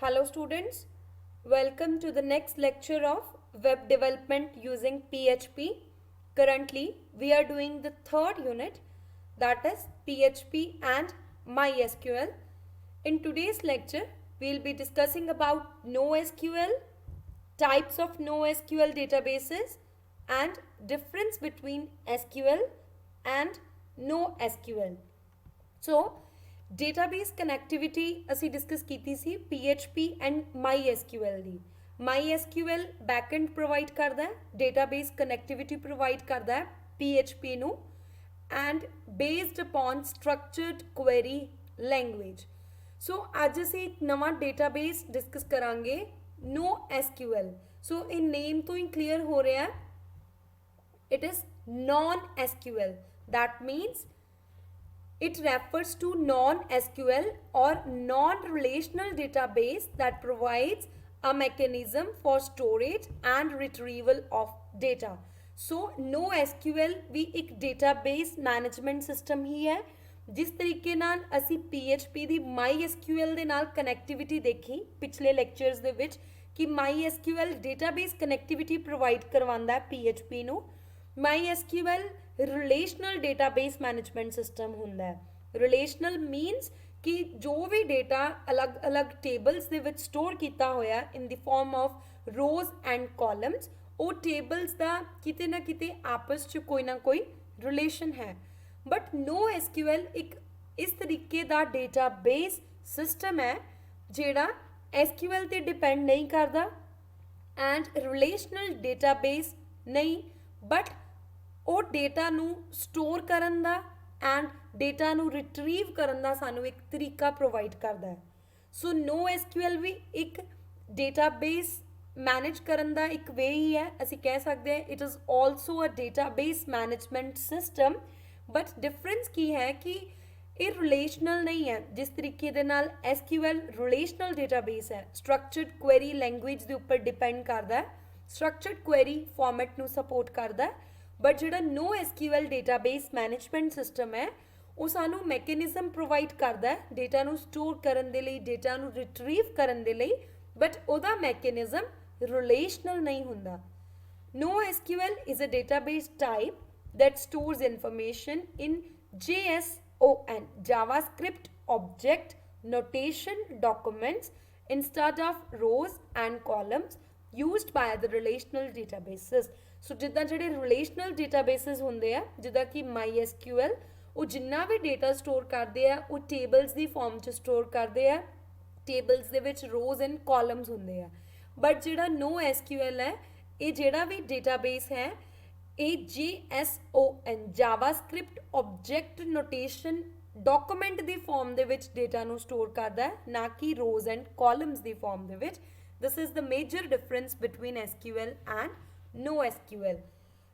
Hello students, welcome to the next lecture of web development using PHP. Currently, we are doing the third unit, that is PHP and MySQL. In today's lecture, we will be discussing about NoSQL, types of NoSQL databases and difference between SQL and NoSQL. So database connectivity असी discuss की सी PHP and MySQL दी MySQL backend provide करता है database connectivity provide करता है PHP नू and based upon structured query language so अज असी एक नवा डेटाबेस डिस्कस करांगे NoSQL सो इन नेम तो ही क्लीयर हो रहा है it is non-SQL that means it refers to non-SQL or non-relational database that provides a mechanism for storage and retrieval of data. So NoSQL भी एक database management system ही है जिस तरीके नाल असी PHP दी MySQL दे नाल connectivity देखी पिछले lectures दे विच कि MySQL database connectivity provide करवांदा है PHP नू MySQL relational database management system ਹੁੰਦਾ है रिलेशनल मीनस कि जो भी डेटा अलग अलग टेबल्स ਦੇ ਵਿੱਚ ਸਟੋਰ ਕੀਤਾ ਹੋਇਆ ਇਨ ਦੀ farm of rose and columns ਉਹ ਟੇਬल्स ਦਾ ਕਿਤੇ ਨਾ ਕਿਤੇ ਆਪਸ 'ਚ ਕੋਈ ਨਾ ਕੋਈ ਰਿਲੇਸ਼ਨ ਹੈ ਬਟ NoSQL ਇੱਕ ਇਸ ਤਰੀਕੇ ਦਾ ਡੇਟਾਬੇਸ ਸਿਸਟਮ ਹੈ ਜਿਹੜਾ SQL ਤੇ ਡਿਪੈਂਡ ਨਹੀਂ ਕਰਦਾ ਐਂਡ ਰਿਲੇਸ਼ਨਲ ਡੇਟਾਬੇਸ ਨਹੀਂ ਬਟ ਉਹ ਡੇਟਾ ਨੂੰ ਸਟੋਰ ਕਰਨ ਦਾ ਐਂਡ ਡੇਟਾ ਨੂੰ ਰਿਟਰੀਵ ਕਰਨ ਦਾ ਸਾਨੂੰ ਇੱਕ ਤਰੀਕਾ ਪ੍ਰੋਵਾਈਡ ਕਰਦਾ ਹੈ ਸੋ NoSQL ਵੀ ਇੱਕ ਡੇਟਾਬੇਸ ਮੈਨੇਜ ਕਰਨ ਦਾ ਇੱਕ ਵੇ ਹੀ ਹੈ ਅਸੀਂ ਕਹਿ ਸਕਦੇ ਹਾਂ it is also a database management system but difference ਕੀ ਹੈ ਕਿ ਇਹ ਰਿਲੇਸ਼ਨਲ ਨਹੀਂ ਹੈ ਜਿਸ ਤਰੀਕੇ ਦੇ ਨਾਲ SQL ਰਿਲੇਸ਼ਨਲ ਡੇਟਾਬੇਸ ਹੈ ਸਟਰਕਚਰਡ ਕੁਐਰੀ ਲੈਂਗੁਏਜ ਦੇ ਉੱਪਰ ਡਿਪੈਂਡ ਕਰਦਾ ਹੈ ਸਟਰਕਚਰਡ ਕੁਐਰੀ ਫਾਰਮੈਟ ਨੂੰ ਸਪੋਰਟ ਕਰਦਾ ਹੈ बट जो NoSQL डेटाबेस मैनेजमेंट सिस्टम है वो सानू मैकेनिज्म प्रोवाइड करता है डेटा नू स्टोर करन दे लई डेटा नू रिट्रीव करन दे लई बट ओदा मैकेनिज्म रिलेशनल नहीं हुंदा NoSQL is a database type that stores information in JSON JavaScript object notation documents instead of rows and columns used by the relational databases ਸੋ ਜਿੱਦਾਂ ਜਿਹੜੇ relational ਡੇਟਾਬੇਸਿਸ ਹੁੰਦੇ ਆ ਜਿੱਦਾਂ ਕਿ MySQL ਉਹ ਜਿੰਨਾ ਵੀ ਡੇਟਾ ਸਟੋਰ ਕਰਦੇ ਆ ਉਹ ਟੇਬਲਸ ਦੀ ਫਾਰਮ 'ਚ ਸਟੋਰ ਕਰਦੇ ਆ ਟੇਬਲਸ ਦੇ ਵਿੱਚ ਰੋਜ਼ ਐਂਡ ਕਾਲਮਸ ਹੁੰਦੇ ਆ ਬਟ ਜਿਹੜਾ NoSQL ਹੈ ਇਹ ਜਿਹੜਾ ਵੀ ਡੇਟਾਬੇਸ ਹੈ ਇਹ JSON JavaScript object notation document ਦੀ ਫਾਰਮ ਦੇ ਵਿੱਚ ਡੇਟਾ ਨੂੰ ਸਟੋਰ ਕਰਦਾ ਹੈ ਨਾ ਕਿ ਰੋਜ਼ ਐਂਡ ਕਾਲਮਸ ਦੀ ਫਾਰਮ ਦੇ ਵਿੱਚ this is the major difference between SQL and NoSQL.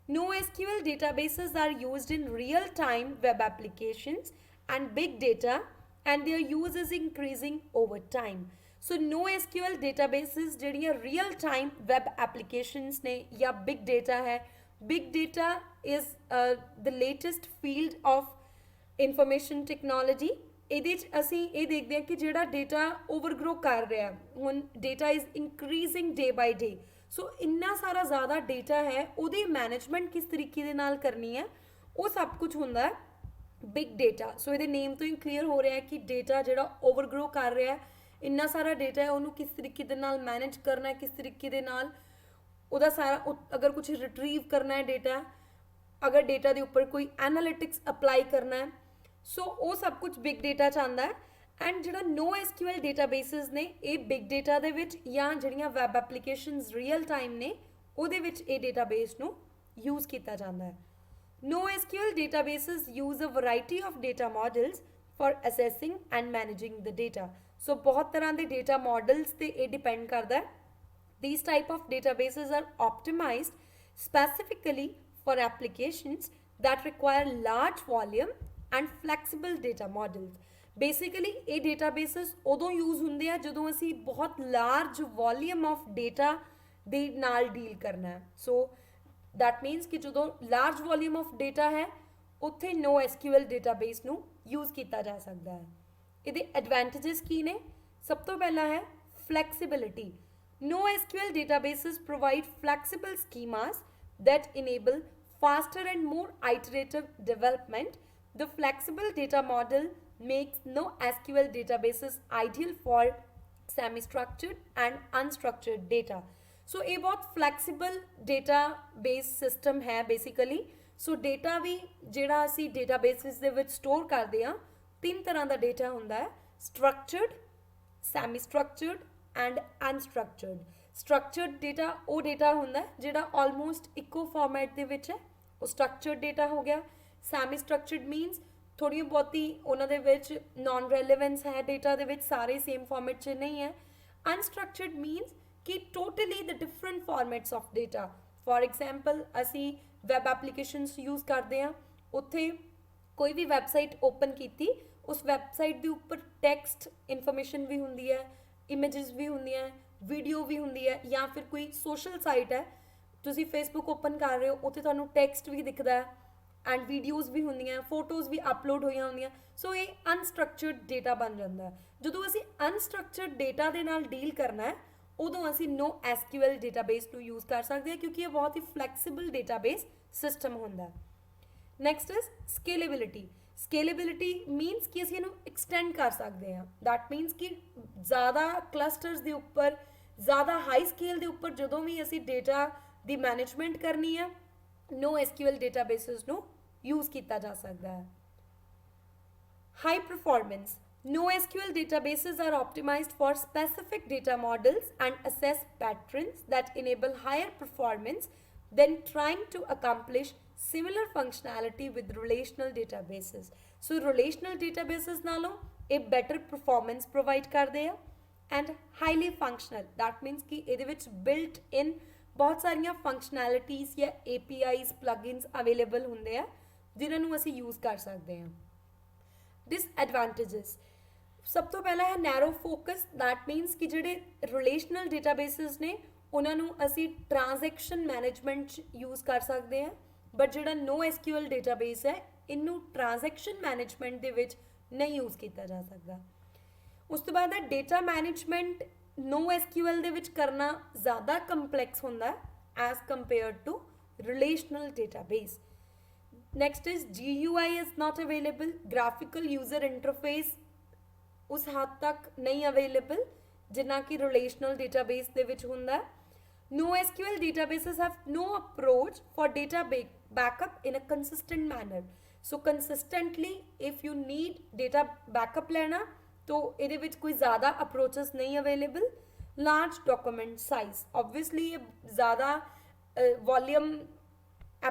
NoSQL databases are used in real-time web applications and big data and their use is increasing over time. So NoSQL databases ਜਿਹੜੀਆਂ real-time web applications ਨੇ ਜਾਂ big data ਹੈ big data is the latest field of information technology ਇਹਦੇ 'ਚ ਅਸੀਂ ਇਹ ਦੇਖਦੇ ਹਾਂ ਕਿ ਜਿਹੜਾ ਡੇਟਾ ਓਵਰਗਰੋ ਕਰ ਰਿਹਾ ਹੁਣ ਡੇਟਾ ਇਜ਼ ਇਨਕਰੀਜ਼ਿੰਗ ਡੇ ਬਾਈ ਡੇ ਸੋ ਇੰਨਾ ਸਾਰਾ ਜ਼ਿਆਦਾ ਡੇਟਾ ਹੈ ਉਹਦੀ ਮੈਨੇਜਮੈਂਟ ਕਿਸ ਤਰੀਕੇ ਦੇ ਨਾਲ ਕਰਨੀ ਹੈ ਉਹ ਸਭ ਕੁਝ ਹੁੰਦਾ ਹੈ ਬਿਗ ਡੇਟਾ ਸੋ ਇਹਦੇ ਨੇਮ ਤੋਂ ਹੀ ਕਲੀਅਰ ਹੋ ਰਿਹਾ ਹੈ ਕਿ ਡੇਟਾ ਜਿਹੜਾ ਓਵਰਗਰੋ ਕਰ ਰਿਹਾ ਹੈ ਇੰਨਾ ਸਾਰਾ ਡੇਟਾ ਹੈ ਉਹਨੂੰ ਕਿਸ ਤਰੀਕੇ ਦੇ ਨਾਲ ਮੈਨੇਜ ਕਰਨਾ ਹੈ ਕਿਸ ਤਰੀਕੇ ਦੇ ਨਾਲ ਉਹਦਾ ਸਾਰਾ ਅਗਰ ਕੁਝ ਰਿਟਰੀਵ ਕਰਨਾ ਹੈ ਡੇਟਾ ਅਗਰ ਡੇਟਾ ਦੇ ਉੱਪਰ ਕੋਈ ਐਨਾਲਿਟਿਕਸ ਅਪਲਾਈ ਕਰਨਾ ਹੈ ਸੋ ਉਹ ਸਭ ਕੁਝ ਬਿਗ ਡੇਟਾ 'ਚ ਆਉਂਦਾ ਹੈ ਐਂਡ ਜਿਹੜਾ NoSQL ਡੇਟਾਬੇਸਿਸ ਨੇ ਇਹ ਬਿਗ ਡੇਟਾ ਦੇ ਵਿੱਚ ਜਾਂ ਜਿਹੜੀਆਂ ਵੈਬ ਐਪਲੀਕੇਸ਼ਨਸ ਰੀਅਲ ਟਾਈਮ ਨੇ ਉਹਦੇ ਵਿੱਚ ਇਹ ਡੇਟਾਬੇਸ ਨੂੰ ਯੂਜ਼ ਕੀਤਾ ਜਾਂਦਾ ਹੈ NoSQL databases use a variety of data models for assessing and managing the data ਸੋ ਬਹੁਤ ਤਰ੍ਹਾਂ ਦੇ ਡੇਟਾ ਮੋਡਲਸ ਤੇ ਇਹ ਡਿਪੈਂਡ ਕਰਦਾ ਹੈ These type of databases are optimized specifically for applications that require large volume and flexible data models. Basically, ਇਹ databases ਉਦੋਂ use ਹੁੰਦੇ ਆ ਜਦੋਂ ਅਸੀਂ ਬਹੁਤ large volume of data ਦੇ ਨਾਲ deal ਕਰਨਾ ਹੈ. So that means ਕਿ ਜਦੋਂ large volume of data ਹੈ ਉੱਥੇ NoSQL database ਨੂੰ use ਕੀਤਾ ਜਾ ਸਕਦਾ ਹੈ. ਇਹਦੇ advantages ਕੀ ਨੇ? ਸਭ ਤੋਂ ਪਹਿਲਾ ਹੈ flexibility. NoSQL databases provide flexible schemas that enable faster and more iterative development. The flexible data model makes NoSQL databases ideal for semi-structured and unstructured data. So ਇਹ बहुत flexible database system है basically. So data भी ਜਿਹੜਾ ਅਸੀਂ databases ਦੇ ਵਿੱਚ store ਕਰਦੇ ਹਾਂ, तीन तरह ਦਾ data ਹੁੰਦਾ है, structured, semi-structured and unstructured. Structured data ਉਹ data ਹੁੰਦਾ ਹੈ ਜਿਹੜਾ almost ਇੱਕੋ format ਦੇ ਵਿੱਚ ਹੈ, ਉਹ structured data ਹੋ ਗਿਆ. Semi-structured means ਥੋੜੀ ਬਹੁਤੀ ਉਹਨਾਂ ਦੇ ਵਿੱਚ non relevance ਹੈ data ਦੇ ਵਿੱਚ, ਸਾਰੇ same format 'ਚ ਨਹੀਂ ਹੈ. Unstructured means कि totally the different formats of data. For example ਅਸੀਂ web applications use ਕਰਦੇ ਹਾਂ, ਉੱਥੇ ਕੋਈ ਵੀ ਵੈਬਸਾਈਟ ਓਪਨ ਕੀਤੀ, ਉਸ ਵੈਬਸਾਈਟ ਦੇ ਉੱਪਰ ਟੈਕਸਟ ਇਨਫੋਰਮੇਸ਼ਨ ਵੀ ਹੁੰਦੀ ਹੈ, ਇਮੇजेस ਵੀ ਹੁੰਦੀਆਂ, ਵੀਡੀਓ ਵੀ ਹੁੰਦੀ ਹੈ, ਜਾਂ ਫਿਰ ਕੋਈ ਸੋਸ਼ਲ ਸਾਈਟ ਹੈ, ਤੁਸੀਂ ਫੇਸਬੁੱਕ ਓਪਨ ਕਰ ਰਹੇ ਹੋ, ਉੱਥੇ ਤੁਹਾਨੂੰ ਟੈਕਸਟ ਵੀ ਦਿਖਦਾ ਹੈ ਐਂਡ ਵੀਡੀਓਜ਼ ਵੀ ਹੁੰਦੀਆਂ, ਫੋਟੋਜ਼ ਵੀ ਅਪਲੋਡ ਹੋਈਆਂ ਹੁੰਦੀਆਂ. ਸੋ ਇਹ ਅਨਸਟਰਕਚਰਡ ਡੇਟਾ ਬਣ ਜਾਂਦਾ ਹੈ. ਜਦੋਂ ਅਸੀਂ ਅਨਸਟਰਕਚਰਡ ਡੇਟਾ ਦੇ ਨਾਲ ਡੀਲ ਕਰਨਾ ਹੈ, ਉਦੋਂ ਅਸੀਂ NoSQL ਡੇਟਾਬੇਸ ਨੂੰ ਯੂਜ਼ ਕਰ ਸਕਦੇ ਹਾਂ, ਕਿਉਂਕਿ ਇਹ ਬਹੁਤ ਹੀ ਫਲੈਕਸੀਬਲ ਡੇਟਾਬੇਸ ਸਿਸਟਮ ਹੁੰਦਾ ਹੈ. Next is scalability. Scalability means ਕਿ ਅਸੀਂ ਇਹਨੂੰ ਐਕਸਟੈਂਡ ਕਰ ਸਕਦੇ ਹਾਂ. ਦੈਟ ਮੀਨਸ ਕਿ ਜ਼ਿਆਦਾ ਕਲਸਟਰਸ ਦੇ ਉੱਪਰ, ਜ਼ਿਆਦਾ ਹਾਈ ਸਕੇਲ ਦੇ ਉੱਪਰ ਜਦੋਂ ਵੀ ਅਸੀਂ ਡੇਟਾ ਦੀ ਮੈਨੇਜਮੈਂਟ ਕਰਨੀ ਹੈ, NoSQL ਡੇਟਾਬੇਸਿਸ ਨੂੰ ਯੂਜ਼ ਕੀਤਾ ਜਾ ਸਕਦਾ ਹੈ. High performance. NoSQL databases are optimized for specific data models and assess patterns that enable higher performance than trying to accomplish similar functionality with relational databases. So relational databases नालों a better performance provide करते हैं and highly functional. That means कि ਇਹਦੇ ਵਿੱਚ built in बहुत सारियां functionalities या APIs, plugins available ਹੁੰਦੇ ਆ जिन्हां ਨੂੰ ਅਸੀਂ use कर सकते हैं. Disadvantages. ਸਭ ਤੋਂ ਪਹਿਲਾਂ ਹੈ ਨੈਰੋ ਫੋਕਸ. ਦੈਟ ਮੀਨਸ ਕਿ ਜਿਹੜੇ ਰਿਲੇਸ਼ਨਲ ਡੇਟਾਬੇਸਿਸ ਨੇ ਉਹਨਾਂ ਨੂੰ ਅਸੀਂ ਟ੍ਰਾਂਜੈਕਸ਼ਨ ਮੈਨੇਜਮੈਂਟ 'ਚ ਯੂਜ਼ ਕਰ ਸਕਦੇ ਹਾਂ, ਬਟ ਜਿਹੜਾ NoSQL ਡੇਟਾਬੇਸ ਹੈ ਇਹਨੂੰ ਟ੍ਰਾਂਜੈਕਸ਼ਨ ਮੈਨੇਜਮੈਂਟ ਦੇ ਵਿੱਚ ਨਹੀਂ ਯੂਜ਼ ਕੀਤਾ ਜਾ ਸਕਦਾ. ਉਸ ਤੋਂ ਬਾਅਦ ਹੈ ਡੇਟਾ ਮੈਨੇਜਮੈਂਟ NoSQL ਦੇ ਵਿੱਚ ਕਰਨਾ ਜ਼ਿਆਦਾ ਕੰਪਲੈਕਸ ਹੁੰਦਾ as compared to relational database. Next is GUI is not available. Graphical user interface ਉਸ ਹੱਦ ਤੱਕ ਨਹੀਂ ਅਵੇਲੇਬਲ ਜਿੰਨਾ ਕਿ ਰਿਲੇਸ਼ਨਲ ਡੇਟਾਬੇਸ ਦੇ ਵਿੱਚ ਹੁੰਦਾ. NoSQL databases have no approach for data backup in a consistent manner. So consistently if you need data backup ਲੈਣਾ ਤਾਂ ਇਹਦੇ ਵਿੱਚ ਕੋਈ ਜ਼ਿਆਦਾ approaches ਨਹੀਂ available. Large document size. Obviously ਇਹ ਜ਼ਿਆਦਾ volume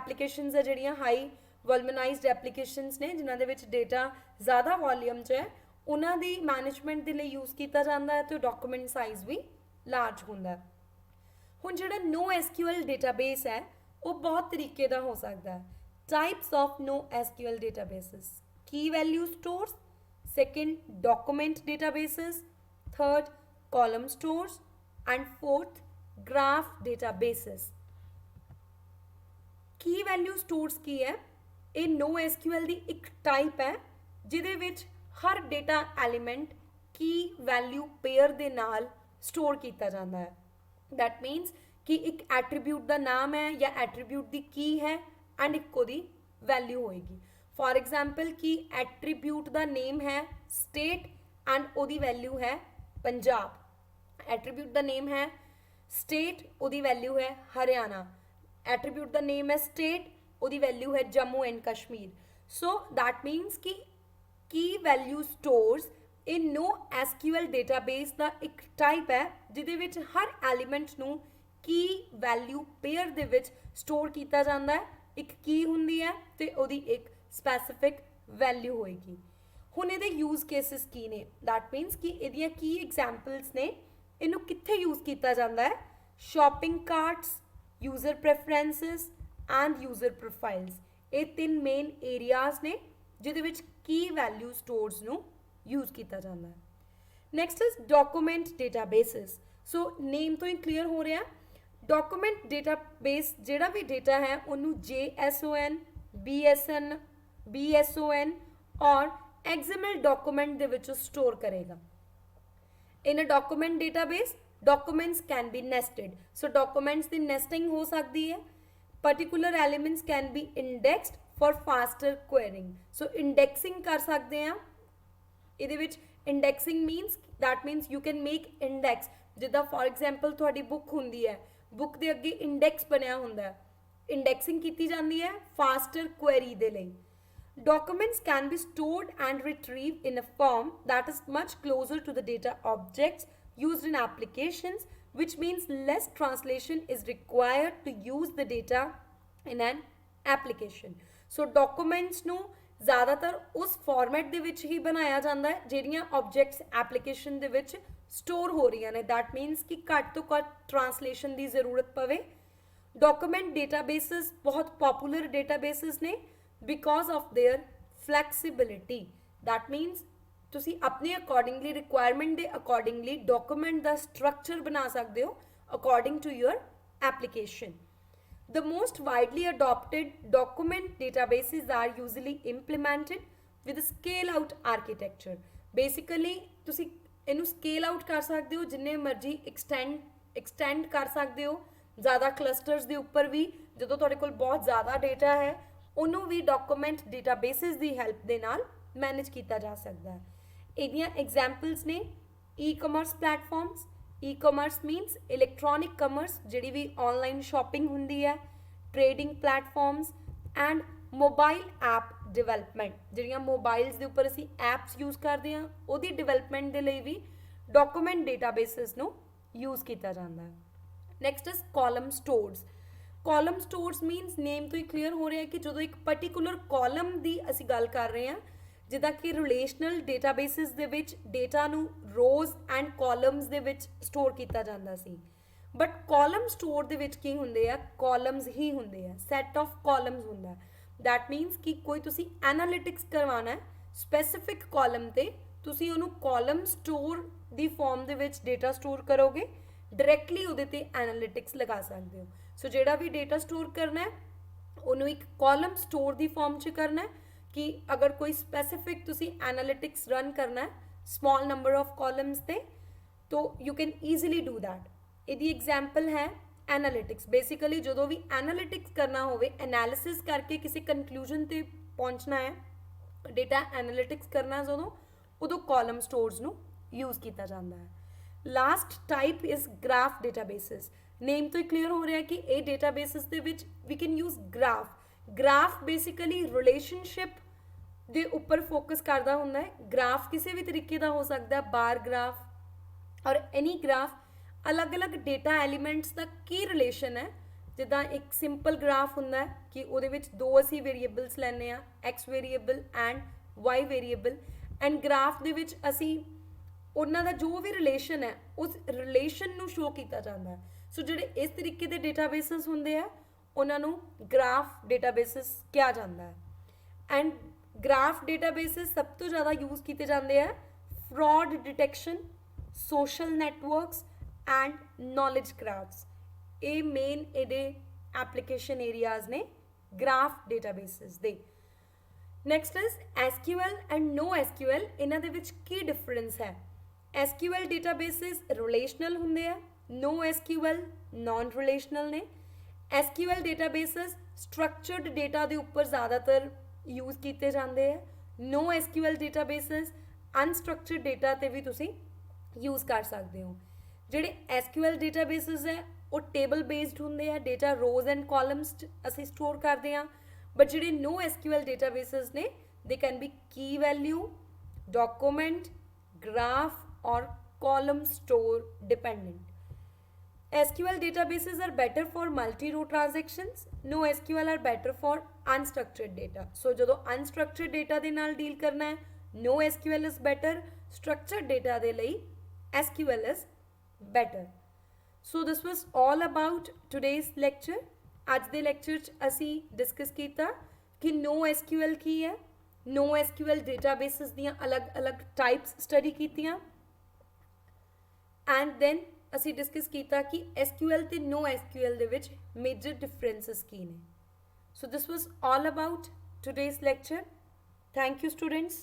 applications ਹੈ ਜਿਹੜੀਆਂ ਹਾਈ ਵੋਲਮਨਾਈਜ਼ਡ ਐਪਲੀਕੇਸ਼ਨਸ ਨੇ ਜਿਨ੍ਹਾਂ ਦੇ ਵਿੱਚ ਡੇਟਾ ਜ਼ਿਆਦਾ ਵੋਲੀਅਮ 'ਚ ਹੈ, ਉਹਨਾਂ ਦੀ ਮੈਨੇਜਮੈਂਟ ਦੇ ਲਈ ਯੂਜ਼ ਕੀਤਾ ਜਾਂਦਾ ਹੈ ਅਤੇ ਡਾਕੂਮੈਂਟ ਸਾਈਜ਼ ਵੀ ਲਾਰਜ ਹੁੰਦਾ ਹੈ. ਹੁਣ ਜਿਹੜਾ NoSQL ਡੇਟਾਬੇਸ ਹੈ ਉਹ ਬਹੁਤ ਤਰੀਕੇ ਦਾ ਹੋ ਸਕਦਾ ਹੈ. Types of NoSQL databases. Key value stores. Second document databases. Third column stores and fourth graph databases. Key value stores ਕੀ ਹੈ? ਇਹ NoSQL ਦੀ ਇੱਕ ਟਾਈਪ ਹੈ ਜਿਹਦੇ ਵਿੱਚ ਹਰ data element key value pair ਦੇ ਨਾਲ ਸਟੋਰ ਕੀਤਾ ਜਾਂਦਾ ਹੈ. ਦੈਟ ਮੀਨਸ ਕਿ ਇੱਕ ਐਟਰੀਬਿਊਟ ਦਾ ਨਾਮ ਹੈ ਜਾਂ ਐਟਰੀਬਿਊਟ ਦੀ ਕੀ ਹੈ ਐਂਡ ਇੱਕ ਉਹਦੀ ਵੈਲਿਊ ਹੋਏਗੀ. ਫॉर एग्जांपल ਕਿ ਐਟਰੀਬਿਊਟ ਦਾ ਨੇਮ ਹੈ ਸਟੇਟ ਐਂਡ ਉਹਦੀ ਵੈਲਿਊ ਹੈ ਪੰਜਾਬ. ਐਟਰੀਬਿਊਟ ਦਾ ਨੇਮ ਹੈ ਸਟੇਟ, ਉਹਦੀ ਵੈਲਿਊ ਹੈ ਹਰਿਆਣਾ. ਐਟਰੀਬਿਊਟ ਦਾ ਨੇਮ ਹੈ ਸਟੇਟ, ਉਹਦੀ ਵੈਲਿਊ ਹੈ Jammu and Kashmir. So that means ਕਿ ਕੀ ਵੈਲਿਊ ਸਟੋਰਸ ਇਹ NoSQL ਡੇਟਾਬੇਸ ਦਾ ਇੱਕ ਟਾਈਪ ਹੈ ਜਿਹਦੇ ਵਿੱਚ ਹਰ ਐਲੀਮੈਂਟ ਨੂੰ ਕੀ ਵੈਲਿਊ ਪੇਅਰ ਦੇ ਵਿੱਚ ਸਟੋਰ ਕੀਤਾ ਜਾਂਦਾ ਹੈ. ਇੱਕ ਕੀ ਹੁੰਦੀ ਹੈ ਅਤੇ ਉਹਦੀ ਇੱਕ ਸਪੈਸੀਫਿਕ ਵੈਲਿਊ ਹੋਏਗੀ. ਹੁਣ ਇਹਦੇ ਯੂਜ਼ ਕੇਸਿਸ ਕੀ ਨੇ? ਦੈਟ ਮੀਨਸ ਕਿ ਇਹਦੀਆਂ ਕੀ ਐਗਜ਼ਾਮਪਲਸ ਨੇ, ਇਹਨੂੰ ਕਿੱਥੇ ਯੂਜ਼ ਕੀਤਾ ਜਾਂਦਾ ਹੈ? Shopping carts, user preferences and user profiles. ਇਹ ਤਿੰਨ ਮੇਨ ਏਰੀਆਜ਼ ਨੇ ਜਿਹਦੇ ਵਿੱਚ ਕੀ ਵੈਲਿਊ ਸਟੋਰਸ ਨੂੰ ਯੂਜ਼ ਕੀਤਾ ਜਾਂਦਾ ਹੈ. Next is document databases. So name ਤੋਂ ਹੀ ਕਲੀਅਰ ਹੋ ਰਿਹਾ, ਡਾਕੂਮੈਂਟ ਡੇਟਾਬੇਸ ਜਿਹੜਾ ਵੀ ਡੇਟਾ ਹੈ ਉਹਨੂੰ JSON, BSON ਔਰ XML ਡਾਕੂਮੈਂਟ ਦੇ ਵਿੱਚ ਸਟੋਰ ਕਰੇਗਾ. In a document database, documents can be nested. So documents the nesting ਹੋ ਸਕਦੀ ਹੈ. Particular elements can be indexed for faster querying. So indexing ਕਰ ਸਕਦੇ ਹਾਂ. ਇਹਦੇ ਵਿੱਚ indexing means you can make index. ਜਿੱਦਾਂ for example ਤੁਹਾਡੀ book ਹੁੰਦੀ ਹੈ, book ਦੇ ਅੱਗੇ index ਬਣਿਆ ਹੁੰਦਾ ਹੈ. Indexing ਕੀਤੀ ਜਾਂਦੀ ਹੈ faster query ਦੇ ਲਈ. Documents can be stored and retrieved in a form that is much closer to the data objects used in applications, which means less translation is required to use the data in an application. So documents ਨੂੰ ਜ਼ਿਆਦਾਤਰ ਉਸ format ਦੇ ਵਿੱਚ ਹੀ ਬਣਾਇਆ ਜਾਂਦਾ ਹੈ ਜਿਹੜੀਆਂ objects application ਦੇ ਵਿੱਚ ਸਟੋਰ ਹੋ ਰਹੀਆਂ ਨੇ. ਦੈਟ ਮੀਨਸ ਕਿ ਘੱਟ ਤੋਂ ਘੱਟ ਟਰਾਂਸਲੇਸ਼ਨ ਦੀ ਜ਼ਰੂਰਤ ਪਵੇ. ਡਾਕੂਮੈਂਟ ਡੇਟਾਬੇਸਿਸ ਬਹੁਤ ਪੋਪੂਲਰ ਡੇਟਾਬੇਸਿਸ ਨੇ because of their flexibility. That means ਤੁਸੀਂ ਆਪਣੇ ਅਕੋਰਡਿੰਗਲੀ ਰਿਕੁਆਇਰਮੈਂਟ ਦੇ ਅਕੋਰਡਿੰਗਲੀ ਡਾਕੂਮੈਂਟ ਦਾ ਸਟਰਕਚਰ ਬਣਾ ਸਕਦੇ ਹੋ according to your application. The most widely adopted document databases are usually implemented with a scale out architecture. Basically ਤੁਸੀਂ ਇਹਨੂੰ scale out ਕਰ ਸਕਦੇ ਹੋ ਜਿੰਨੇ ਮਰਜ਼ੀ extend ਕਰ ਸਕਦੇ ਹੋ ਜ਼ਿਆਦਾ ਕਲਸਟਰਸ ਦੇ ਉੱਪਰ ਵੀ. ਜਦੋਂ ਤੁਹਾਡੇ ਕੋਲ ਬਹੁਤ ਜ਼ਿਆਦਾ ਡੇਟਾ ਹੈ ਉਹਨੂੰ ਵੀ ਡਾਕੂਮੈਂਟ ਡੇਟਾਬੇਸਿਸ ਦੀ ਹੈਲਪ ਦੇ ਨਾਲ ਮੈਨੇਜ ਕੀਤਾ ਜਾ ਸਕਦਾ ਹੈ. ਇਹਦੀਆਂ ਐਗਜ਼ਾਮਪਲਸ ਨੇ ਈ-ਕਮਰਸ ਪਲੇਟਫਾਰਮਸ. ਈ-ਕਮਰਸ ਮੀਨਸ ਇਲੈਕਟ੍ਰੋਨਿਕ ਕਮਰਸ, ਜਿਹੜੀ ਵੀ ਆਨਲਾਈਨ ਸ਼ਾਪਿੰਗ ਹੁੰਦੀ ਹੈ. Trading platforms and mobile app development, ਜਿਹੜੀਆਂ ਮੋਬਾਈਲਸ ਦੇ ਉੱਪਰ ਅਸੀਂ ਐਪਸ ਯੂਜ਼ ਕਰਦੇ ਹਾਂ ਉਹਦੀ ਡਿਵੈਲਪਮੈਂਟ ਦੇ ਲਈ ਵੀ ਡਾਕੂਮੈਂਟ ਡੇਟਾਬੇਸਿਸ ਨੂੰ ਯੂਜ਼ ਕੀਤਾ ਜਾਂਦਾ ਹੈ. Next is column stores. Column stores means name ਤੋਂ ਹੀ ਕਲੀਅਰ ਹੋ ਰਿਹਾ ਕਿ ਜਦੋਂ ਇੱਕ ਪਰਟੀਕੂਲਰ ਕਾਲਮ ਦੀ ਅਸੀਂ ਗੱਲ ਕਰ ਰਹੇ ਹਾਂ, ਜਿੱਦਾਂ ਕਿ ਰਿਲੇਸ਼ਨਲ ਡੇਟਾਬੇਸਿਸ ਦੇ ਵਿੱਚ ਡੇਟਾ ਨੂੰ ਰੋਜ਼ ਐਂਡ ਕਾਲਮਸ ਦੇ ਵਿੱਚ ਸਟੋਰ ਕੀਤਾ ਜਾਂਦਾ ਸੀ. ਬਟ ਕਾਲਮ ਸਟੋਰ ਦੇ ਵਿੱਚ ਕੀ ਹੁੰਦੇ ਆ, ਕਾਲਮਸ ਹੀ ਹੁੰਦੇ ਆ, ਸੈਟ ਆਫ ਕਾਲਮਸ ਹੁੰਦਾ. ਦੈਟ ਮੀਨਸ ਕਿ ਕੋਈ ਤੁਸੀਂ ਐਨਾਲਿਟਿਕਸ ਕਰਵਾਉਣਾ ਹੈ ਸਪੈਸੀਫਿਕ ਕਾਲਮ 'ਤੇ, ਤੁਸੀਂ ਉਹਨੂੰ ਕਾਲਮ ਸਟੋਰ ਦੀ ਫਾਰਮ ਦੇ ਵਿੱਚ ਡੇਟਾ ਸਟੋਰ ਕਰੋਗੇ, ਡਾਇਰੈਕਟਲੀ ਉਹਦੇ 'ਤੇ ਐਨਾਲਿਟਿਕਸ ਲਗਾ ਸਕਦੇ ਹੋ. ਸੋ ਜਿਹੜਾ ਵੀ ਡੇਟਾ ਸਟੋਰ ਕਰਨਾ ਹੈ ਉਹਨੂੰ ਇੱਕ ਕਾਲਮ ਸਟੋਰ ਦੀ ਫਾਰਮ 'ਚ ਕਰਨਾ ਹੈ ਕਿ ਅਗਰ ਕੋਈ ਸਪੈਸੀਫਿਕ ਤੁਸੀਂ ਐਨਾਲਿਟਿਕਸ ਰਨ ਕਰਨਾ ਹੈ ਸਮਾਲ ਨੰਬਰ ਆਫ ਕਾਲਮਸ 'ਤੇ, ਤੋ you can easily do that. ਇਹਦੀ ਐਗਜ਼ਾਮਪਲ ਹੈ ਐਨਾਲਿਟਿਕਸ. ਬੇਸਿਕਲੀ ਜਦੋਂ ਵੀ ਐਨਾਲਿਟਿਕਸ ਕਰਨਾ ਹੋਵੇ, ਐਨਾਲਿਸਿਸ ਕਰਕੇ ਕਿਸੇ ਕਨਕਲੂਜਨ 'ਤੇ ਪਹੁੰਚਣਾ ਹੈ, ਡੇਟਾ ਐਨਾਲਿਟਿਕਸ ਕਰਨਾ ਜਦੋਂ, ਉਦੋਂ ਕਾਲਮ ਸਟੋਰਸ ਨੂੰ ਯੂਜ਼ ਕੀਤਾ ਜਾਂਦਾ ਹੈ. Last type is graph databases. Name ਤੋਂ ਹੀ ਕਲੀਅਰ ਹੋ ਰਿਹਾ ਕਿ ਇਹ ਡੇਟਾਬੇਸਿਸ ਦੇ ਵਿੱਚ ਵੀ can use graph. Graph basically relationship ਦੇ ਉੱਪਰ ਫੋਕਸ ਕਰਦਾ ਹੁੰਦਾ ਹੈ. ਗ੍ਰਾਫ ਕਿਸੇ ਵੀ ਤਰੀਕੇ ਦਾ ਹੋ ਸਕਦਾ, ਬਾਰ ਗ੍ਰਾਫ ਔਰ ਐਨੀ ਗ੍ਰਾਫ. ਅਲੱਗ-ਅਲੱਗ ਡੇਟਾ ਐਲੀਮੈਂਟਸ ਦਾ ਕੀ ਰਿਲੇਸ਼ਨ ਹੈ. ਜਿੱਦਾਂ ਇੱਕ ਸਿੰਪਲ ਗ੍ਰਾਫ ਹੁੰਦਾ ਹੈ ਕਿ ਉਹਦੇ ਵਿੱਚ ਦੋ ਅਸੀਂ ਵੇਰੀਏਬਲਸ ਲੈਂਦੇ ਹਾਂ, X variable and Y variable, and graph ਦੇ ਵਿੱਚ ਅਸੀਂ ਉਹਨਾਂ ਦਾ ਜੋ ਵੀ ਰਿਲੇਸ਼ਨ ਹੈ ਉਸ ਰਿਲੇਸ਼ਨ ਨੂੰ ਸ਼ੋ ਕੀਤਾ ਜਾਂਦਾ ਹੈ. ਸੋ ਜਿਹੜੇ ਇਸ ਤਰੀਕੇ ਦੇ ਡੇਟਾਬੇਸਿਸ ਹੁੰਦੇ ਆ ਉਹਨਾਂ ਨੂੰ ਗ੍ਰਾਫ ਡੇਟਾਬੇਸਿਸ ਕਿਹਾ ਜਾਂਦਾ ਹੈ. ਐਂਡ ਗ੍ਰਾਫ ਡੇਟਾਬੇਸਿਸ ਸਭ ਤੋਂ ਜ਼ਿਆਦਾ ਯੂਜ਼ ਕੀਤੇ ਜਾਂਦੇ ਆ fraud detection, social networks and knowledge graphs. ਇਹ ਮੇਨ ਇਹਦੇ ਐਪਲੀਕੇਸ਼ਨ ਏਰੀਆਜ਼ ਨੇ ਗ੍ਰਾਫ ਡੇਟਾਬੇਸਿਸ ਦੇ. Next is SQL and no SQL. ਇਹਨਾਂ ਦੇ ਵਿੱਚ ਕੀ ਡਿਫਰੈਂਸ ਹੈ? SQL ਡੇਟਾਬੇਸਿਸ ਰਿਲੇਸ਼ਨਲ ਹੁੰਦੇ ਆ, no SQL non relational ਨੇ. SQL ਡੇਟਾਬੇਸਿਸ ਸਟਰਕਚਰਡ ਡੇਟਾ ਦੇ ਉੱਪਰ ਜ਼ਿਆਦਾਤਰ ਯੂਜ਼ ਕੀਤੇ ਜਾਂਦੇ ਆ. no SQL databases unstructured data 'ਤੇ ਵੀ ਤੁਸੀਂ ਯੂਜ਼ ਕਰ ਸਕਦੇ ਹੋ. ਜਿਹੜੇ SQL ਡੇਟਾਬੇਸਿਸ ਹੈ ਉਹ ਟੇਬਲ ਬੇਸਡ ਹੁੰਦੇ ਆ, ਡੇਟਾ ਰੋਜ਼ ਐਂਡ ਕਾਲਮਸ 'ਚ ਅਸੀਂ ਸਟੋਰ ਕਰਦੇ ਹਾਂ. ਬਟ ਜਿਹੜੇ no SQL ਡੇਟਾਬੇਸਿਸ ਨੇ they can be Ki value, document, graph ਔਰ column store dependent. SQL databases are better for multi-row transactions. No SQL are better for unstructured data. So ਜਦੋਂ unstructured data ਦੇ ਨਾਲ deal ਕਰਨਾ ਹੈ, no SQL is better. Structured data ਦੇ ਲਈ SQL is better. So this was all about today's lecture. ਅੱਜ ਦੇ lecture 'ਚ ਅਸੀਂ discuss ਕੀਤਾ ਕਿ no SQL ਕੀ ਹੈ, no SQL databases ਦੀਆਂ ਅਲੱਗ-ਅਲੱਗ types study ਕੀਤੀਆਂ, and then ਅਸੀਂ ਡਿਸਕਸ ਕੀਤਾ ਕਿ SQL ਤੇ no SQL ਦੇ ਵਿੱਚ ਮੇਜਰ ਡਿਫਰੈਂਸਸ ਕੀ ਨੇ. So this was all about today's lecture. Thank you students.